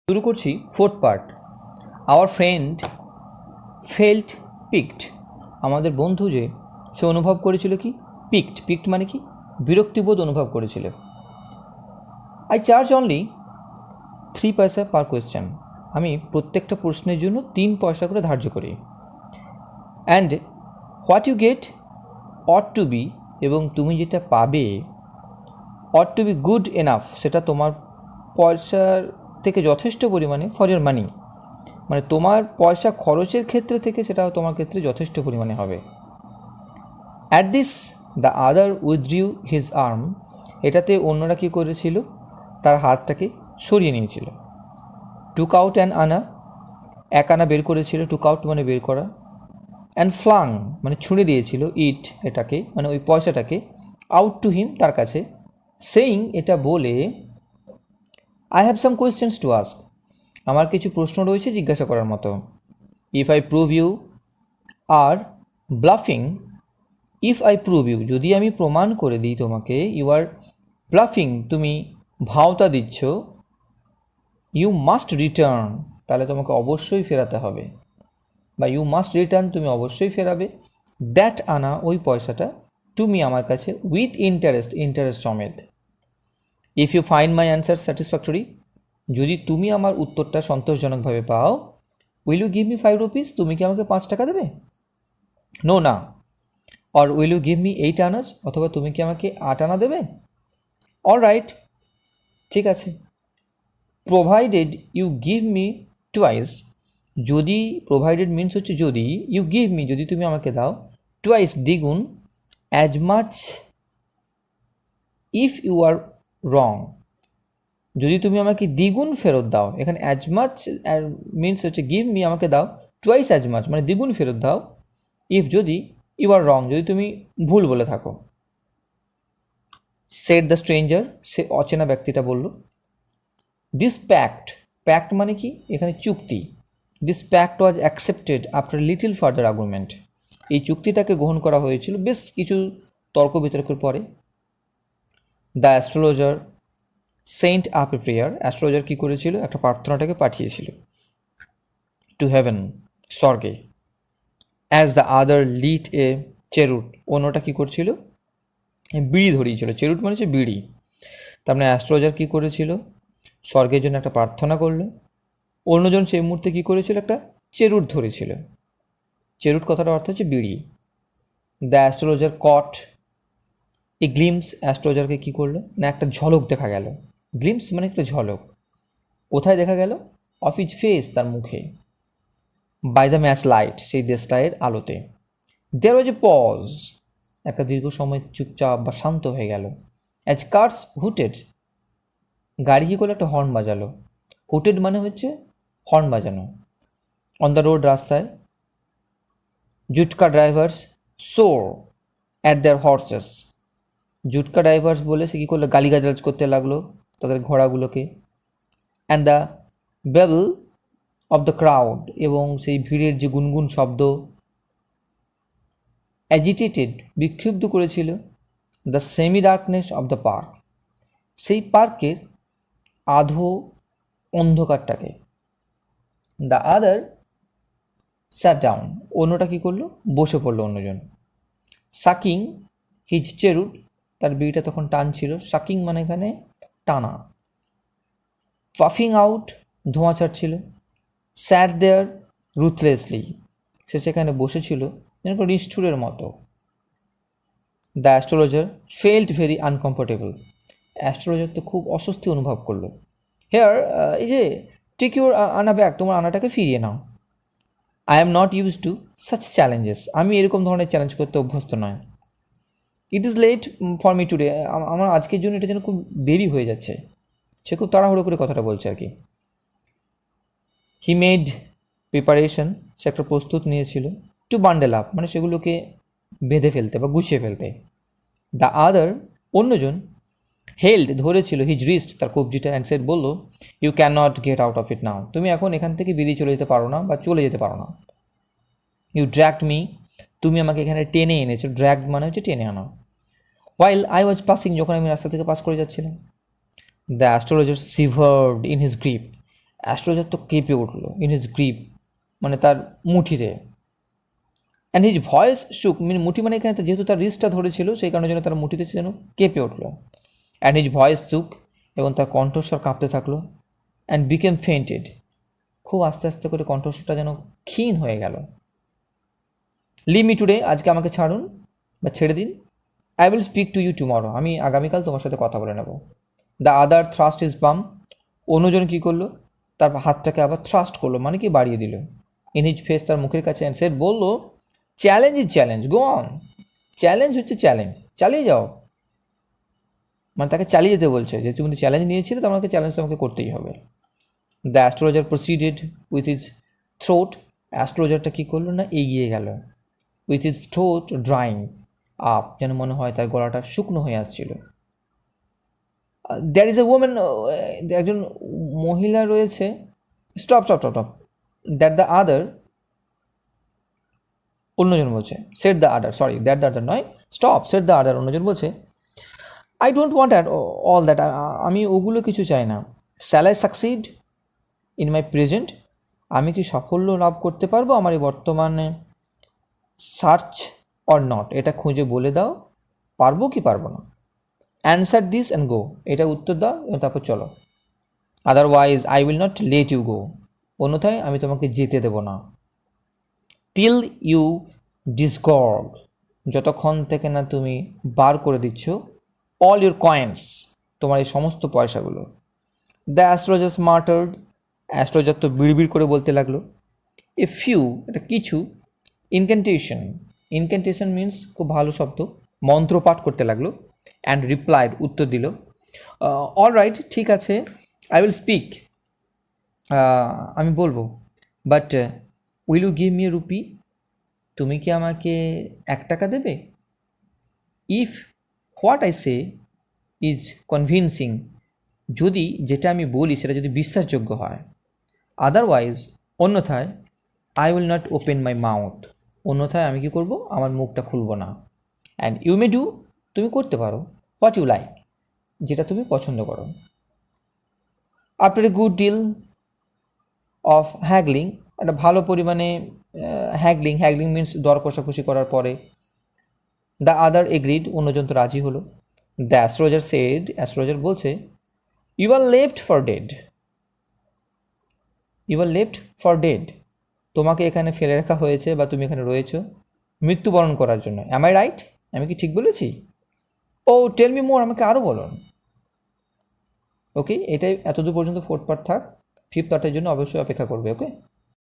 শুরু করছি fourth part. Our friend felt piqued. আমাদের বন্ধু যে সে অনুভব করেছিল কি পিকড মানে কি বিরক্তিবোধ অনুভব করেছিল। আই চার্জ অনলি 3 পয়সা পার কোয়েশ্চেন। আমি প্রত্যেকটা প্রশ্নের জন্য 3 পয়সা করে ধার্য করি। And what you get ought to be, এবং তুমি যেটা পাবে ought to be good enough, সেটা তোমার পয়সার থেকে যথেষ্ট পরিমাণে ফর ইয়োর মানি, মানে তোমার পয়সা খরচের ক্ষেত্রে থেকে সেটা তোমার ক্ষেত্রে যথেষ্ট পরিমাণে হবে। At this the other উইথড্রিউ his arm. এটাতে অন্যরা কী করেছিল, তার হাতটাকে সরিয়ে নিয়েছিল। টুক আউট অ্যান আনা, এক আনা বের করেছিল। টুক আউট মানে বের করা। অ্যান্ড ফ্লাং মানে ছুঁড়ে দিয়েছিল, ইট এটাকে মানে ওই পয়সাটাকে, আউট টু হিম তার কাছে, সেইং এটা বলে, I have some questions to ask, আমার কিছু প্রশ্ন রয়েছে জিজ্ঞাসা করার মতো। If I prove you are bluffing, if I prove you যদি আমি প্রমাণ করে দিই তোমাকে, ইউ আর ব্লাফিং তুমি ভাওতা দিচ্ছ, ইউ মাস্ট রিটার্ন তাহলে তোমাকে অবশ্যই ফেরাতে হবে, বা ইউ মাস্ট রিটার্ন তুমি অবশ্যই ফেরাবে, দ্যাট আনা ওই পয়সাটা, তুমি আমার কাছে, উইথ ইন্টারেস্ট সমেত। If you find my answer satisfactory, যদি তুমি আমার উত্তরটা সন্তোষজনকভাবে পাও, will you give me 5 rupees, তুমি কি আমাকে 5 টাকা দেবে? নো না। Or will you give me 8 annas, অথবা তুমি কি আমাকে 8 আনা দেবে? অল রাইট, ঠিক আছে। Provided you give me twice, যদি, প্রোভাইডেড মিনস হচ্ছে যদি, ইউ গিভ মি যদি তুমি আমাকে দাও, টুয়াইস দ্বিগুণ, as much if you are wrong, যদি তুমি আমাকে দ্বিগুণ ফেরত দাও। এখানে অ্যাজ মাচ মিনস হচ্ছে গিভ মি আমাকে দাও, টুয়াইস অ্যাজ মাচ মানে দ্বিগুণ ফেরত দাও, ইফ যদি, ইউ আর রং যদি তুমি ভুল বলে থাকো। সেড দ্য স্ট্রেঞ্জার, সে অচেনা ব্যক্তিটা বলল। দিস প্যাক্ট মানে কি এখানে চুক্তি। This pact was accepted after little further argument, এই চুক্তিটাকে গ্রহণ করা হয়েছিল বেশ কিছু তর্ক বিতর্কের পরে। The astrologer sent up a prayer, astrologer কী করেছিল, একটা প্রার্থনাটাকে পাঠিয়েছিল টু হেভেন, স্বর্গে। As the other lit a cheroot, অন্যটা কী করছিল, বিড়ি ধরিয়েছিল। চেরুট মানে হচ্ছে বিড়ি। তার মানে অ্যাস্ট্রোলজার কী করেছিল, স্বর্গের জন্য একটা প্রার্থনা করলো। অন্যজন সেই মুহূর্তে কী করেছিল, একটা চেরুট ধরেছিল। চেরুট কথাটার অর্থ হচ্ছে বিড়ি। The astrologer caught a glimpse, অ্যাস্ট্রোলজারকে কী করলো না, একটা ঝলক দেখা গেল। গ্লিমস মানে একটা ঝলক, কোথায় দেখা গেল, অফ ইজ ফেস তার মুখে, বাই দ্য ম্যাচ লাইট সেই দেশলাইয়ের আলোতে। দেয়ার ওয়াজ এ পজ, একটা দীর্ঘ সময় চুপচাপ বা শান্ত হয়ে গেল। অ্যাজ কার্স হুটেড, গাড়ি কী করলো, একটা হর্ন বাজালো। হুটেড মানে হচ্ছে হর্ন বাজানো। অন দ্য রোড, রাস্তায়। Jutka drivers swore at their horses, jutka drivers বলে সে কী করলো, গালিগালাজ করতে লাগলো তাদের ঘোড়াগুলোকে। And the bell of the crowd, এবং সেই ভিড়ের যে গুনগুন শব্দ। অ্যাজিটেটেড বিক্ষুব্ধ করেছিল, the semi darkness of the park, সেই পার্কের আধো অন্ধকারটাকে। দ্য আদার স্যাট ডাউন, অন্যটা কী করলো, বসে পড়লো অন্যজন। সাকিং হিজ চেরুট, তার বিড়িটা তখন টানছিল। সাকিং মানে এখানে টানা। পাফিং আউট, ধোঁয়া ছাড়ছিল। স্যাট দেয়ার রুথলেসলি, সে সেখানে বসেছিল যেন নিষ্ঠুরের মতো। The astrologer felt very uncomfortable, astrologer তো খুব অস্বস্তি অনুভব করলো। হেয়ার, এই যে টেক ইউর আনা ব্যাক, তোমার আনাটাকে ফিরিয়ে নাও। I am not use to such challenges, আমি এরকম ধরনের চ্যালেঞ্জ করতে অভ্যস্ত নয়। It is late for me today, আমার আজকের জন্য এটা যেন খুব দেরি হয়ে যাচ্ছে। সে খুব তাড়াহুড়ো করে কথাটা বলছে আর কি। হি মেড প্রিপারেশন, সে একটা প্রস্তুত নিয়েছিল। টু বান্ডেল আপ মানে সেগুলোকে বেঁধে ফেলতে বা গুছিয়ে ফেলতে। দ্য আদার, অন্যজন, হেল্ড ধরেছিল, হিজ রিস্ট তার কবজিটা, অ্যান্ড সেড বললো, you can not get out of it now, তুমি এখন এখান থেকে বেরিয়ে চলে যেতে পারো না বা চলে যেতে পারো না। ইউ ড্র্যাগড মি, তুমি আমাকে এখানে টেনে এনেছো। ড্র্যাগড মানে হচ্ছে টেনে আনা। হোয়াইল আই ওয়াজ পাসিং, যখন আমি রাস্তা থেকে পাস করে যাচ্ছিলাম। The astrologer shivered in his grip, astrologer তো কেঁপে উঠল, ইন হিজ গ্রিপ মানে তার মুঠিতে, অ্যান্ড হিজ ভয়েস শুক, মুঠি মানে এখানে যেহেতু তার রিস্টটা ধরেছিল সেই কারণে যেন তার মুঠিতে যেন কেঁপে উঠল, অ্যান্ড হিজ ভয়েস শুক, এবং তার কণ্ঠস্বর কাঁপতে থাকলো, অ্যান্ড বিকেম ফেন্টেড, খুব আস্তে আস্তে করে কণ্ঠস্বরটা যেন ক্ষীণ হয়ে গেল। লিভ মি টুডে, আজকে আমাকে ছাড়ুন বা ছেড়ে দিন। I will speak to you tomorrow, আমি আগামীকাল তোমার সাথে কথা বলে নেব। দ্য আদার থ্রাস্ট ইজ বাম, অন্যজন কী করলো, তার হাতটাকে আবার থ্রাস্ট করলো মানে কি বাড়িয়ে দিল, ইন হিজ ফেস, তার মুখের কাছে, অ্যান্ড সেড, বললো, challenge is challenge, go on, challenge হচ্ছে চ্যালেঞ্জ, চালিয়ে যাও, মানে তাকে চালিয়ে যেতে বলছে যে তুমি চ্যালেঞ্জ নিয়েছিলে, তোমাকে চ্যালেঞ্জ তোমাকে করতেই হবে। The astrologer proceeded with his throat, অ্যাস্ট্রোলজারটা কী করলো না এগিয়ে গেল, with his throat drying up, যেন মনে হয় তার গলাটা শুকনো হয়ে আসছিল। দ্যার ইজ এ ওমেন, একজন মহিলা রয়েছে, stop stop stop stop, that the other, অন্যজন বলছে, set the other, sorry that the other নয়, স্টপ, সেট দ্য আদার, অন্যজন বলছে, I don't want at all that, আমি ওগুলো কিছু চাই না। Shall I succeed in my present, আমি কি সাফল্য লাভ করতে পারবো আমার এই বর্তমানে সার্চ অর নট, এটা খুঁজে বলে দাও পারবো কি পারবো না। অ্যান্সার দিস অ্যান্ড গো, এটা উত্তর দাও এবং তারপর চলো। Otherwise I will not let you go, অন্যথায় আমি তোমাকে যেতে দেবো না। টিল ইউ ডিসগর্গ, যতক্ষণ থেকে না তুমি বার করে দিচ্ছ অল ইউর কয়েন্স, তোমার এই সমস্ত পয়সাগুলো। দ্য অ্যাস্ট্রোলজার স্মার্টার্ড, অ্যাস্ট্রোলজার তো বিড়বিড় করে বলতে লাগলো, এ ফিউ, এটা কিছু, ইনক্যান্টেশন, ইনক্যান্টেশন মিন্স খুব ভালো শব্দ, মন্ত্র পাঠ করতে লাগলো, অ্যান্ড রিপ্লাইড, উত্তর দিল, অল রাইট, ঠিক আছে, আই উইল স্পিক, আমি বলবো, but will you give me a rupee, তুমি কি আমাকে 1 টাকা দেবে? If what I say is convincing, যদি যেটা আমি বলি সেটা যদি বিশ্বাসযোগ্য হয়। আদারওয়াইজ, অন্যথায়, I will not open my mouth, অন্যথায় আমি কী করবো, আমার মুখটা খুলব না। অ্যান্ড ইউ মে ডু, তুমি করতে পারো, হোয়াট ইউ লাইক, যেটা তুমি পছন্দ করো। After a good deal of haggling, একটা ভালো পরিমাণে হ্যাগলিং, হ্যাগলিং মিন্স দর কষাকষি করার পরে, দ্য আদার এগ্রিড, অন্যজন তো রাজি হলো। দ্য অ্যাস্ট্রোলজার সেড, অ্যাস্ট্রোলজার বলছে, you are left for dead, you are left for dead, তোমাকে এখানে ফেলে রাখা হয়েছে বা তুমি এখানে রয়েছো মৃত্যুবরণ করার জন্য। অ্যাম আই রাইট, আমি কি ঠিক বলেছি? ও টেল মি মোর, আমাকে আরও বলুন। ওকে, এটাই এতদূর পর্যন্ত 4th পার্ট থাক, 5th পার্টের জন্য অবশ্যই অপেক্ষা করবে। ওকে।